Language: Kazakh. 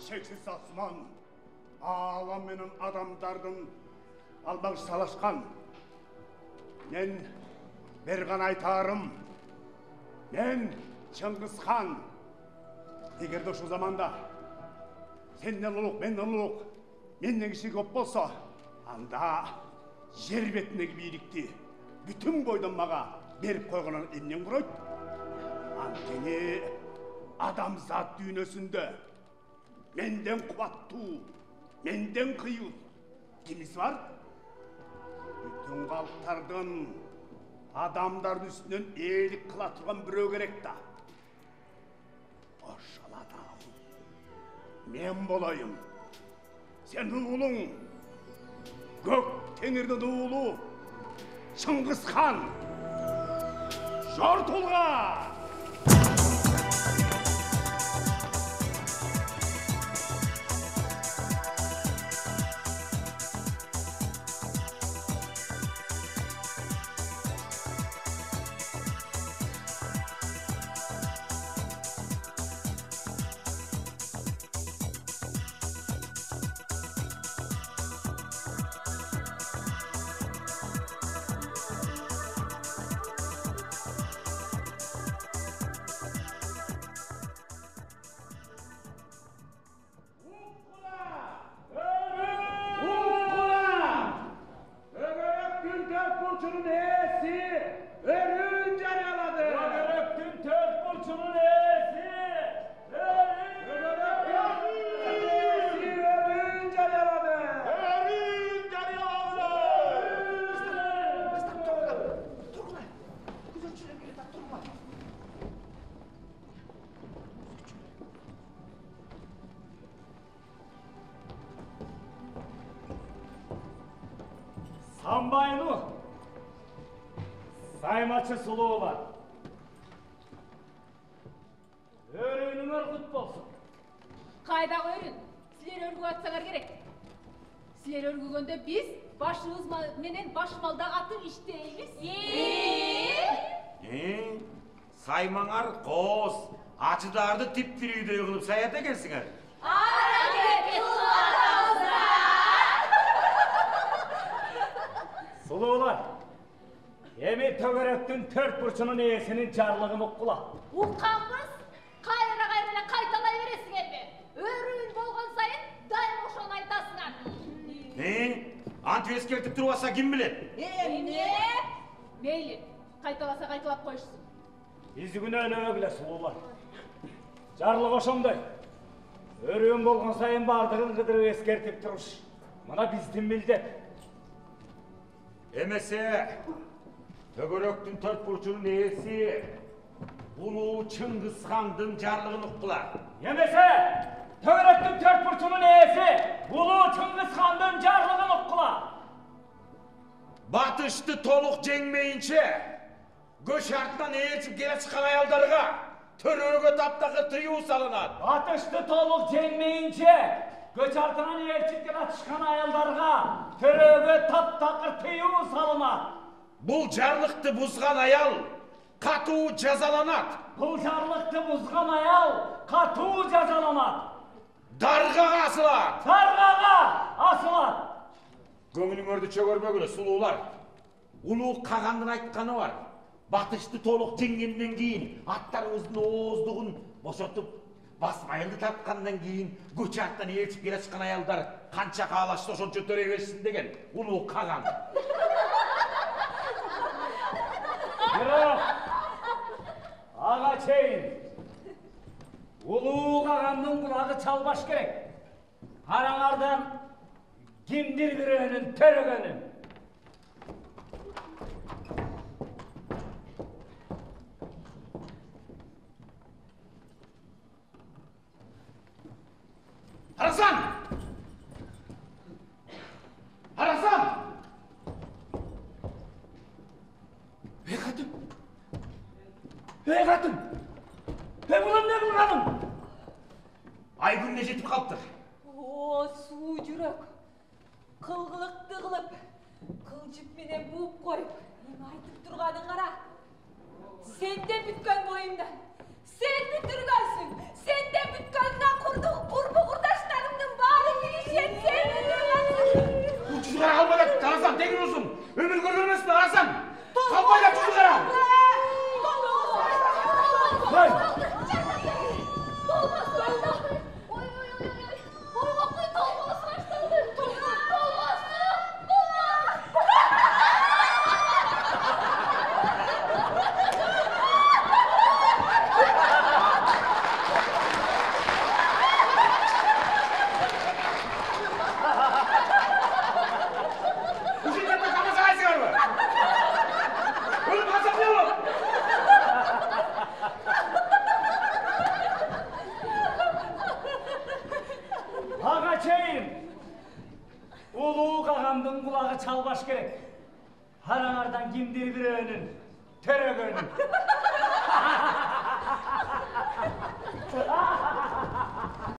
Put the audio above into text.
шексіз асман, алам менен адамдардың албақ салашқан. Мен бір ғана айтарым, мен Чыңғыз хан. Егерде şu заманда сенден ұлық, менден ұлық, менден кіші көп болса, анда жер бетіндегі билікті бүтін бойдан маға беріп қойғанын емнен құрайды. Антені адамзат дүйнөсүндө менден қуаттуу, менден кыйыл кимиси бар? Бүтін халықтардың адамдардың үстінен eelik кыла турган бирөө керек да. Ошол адам мен болайым. Сен уулуң көк теңирдин уулу Чыңгыз хан. Жортулга! Самбайну, саймачы сұлуы бар. Өрініңер құт болсын. Қайдағы өрін? Сілер өргü атсаңар керек. Сілер өргігенде біз башымыз менен башмалда атын іштейміз. Саймаңар қос, ачыдарды тип-тирүйдей қылып саят екенсіңер. Сұлуылар, еме төгеректің төрт бұршының иесінің жарлығын ұққыла. Ұққанбыз, қайра қайталай бересің әлбе. Өрін болған сайын дайым ошон айтасыңар. Ант ескертіп тұрваса кім білет? Не? Мейлі, қайталаса қайталап қойшысын. Ізігіне өлі сұлуылар. Жарлық ошондай. Өрін болған сайын бардығын қыдырып ескертіп тұрыш. Мына біздің білдеп. Емесе, төгеректің төрт бұршының иесі ұлы Чыңгыз хандың жарлығын ұққыла. Емесе, төгеректің төрт бұршының иесі ұлы Чыңгыз хандың жарлығын ұққыла. Батышты толық жеңмейінше, көш артынан елшіп келе шыққан аялдарға төрөге таптағы тыйуу салынады. Батышты толық жеңмейінше, көш артынан елшіп келе шыққан аялдарға төрөге таптақыр тыйуу салынады. Бұл жарлықты бұзған аял қатуу жазаланады. Бұл жарлықты бұзған аял қатуу жазаланады. Дарғаға асылады. Дарғаға асылады. Көңіліңерді чөгөрмегілі сұлулар. Ұлы қағандың айтқаны бар. Батышты толық жеңгеннен кейін аттарыңыздың оздығын босатып басмайылды тартқандан кейін көш артынан елшіп келе шыққан аялдар қанша қалашты ошончо төре берсін деген ұлы қаған. Бирок, аға чейін, ұлы қағанның құлағы чалбаш керек. Қараңардан кимдир бирөөнүн төрөгөнүн. Арасан! Арасан! Қатын! Бұлан не қылғаның? Ай күніне жетіп қалыптыр. О, су жүрек. Қылғылықты қылып, қылжып менен буып қойып, айтып тұрғаның қара. Сенде бүткөн бойымдан. Сен бүтіргенсің. Сенде бүткөнүнөн құрбы құрдаш Арасан, тегін olsun. Ömür görülmesin Arасан. Kalpayla tutu kara. Hayır. Ulu kağamdın kulağı çalbaş gerek. Haranardan kimdir bir önün, töre gönün.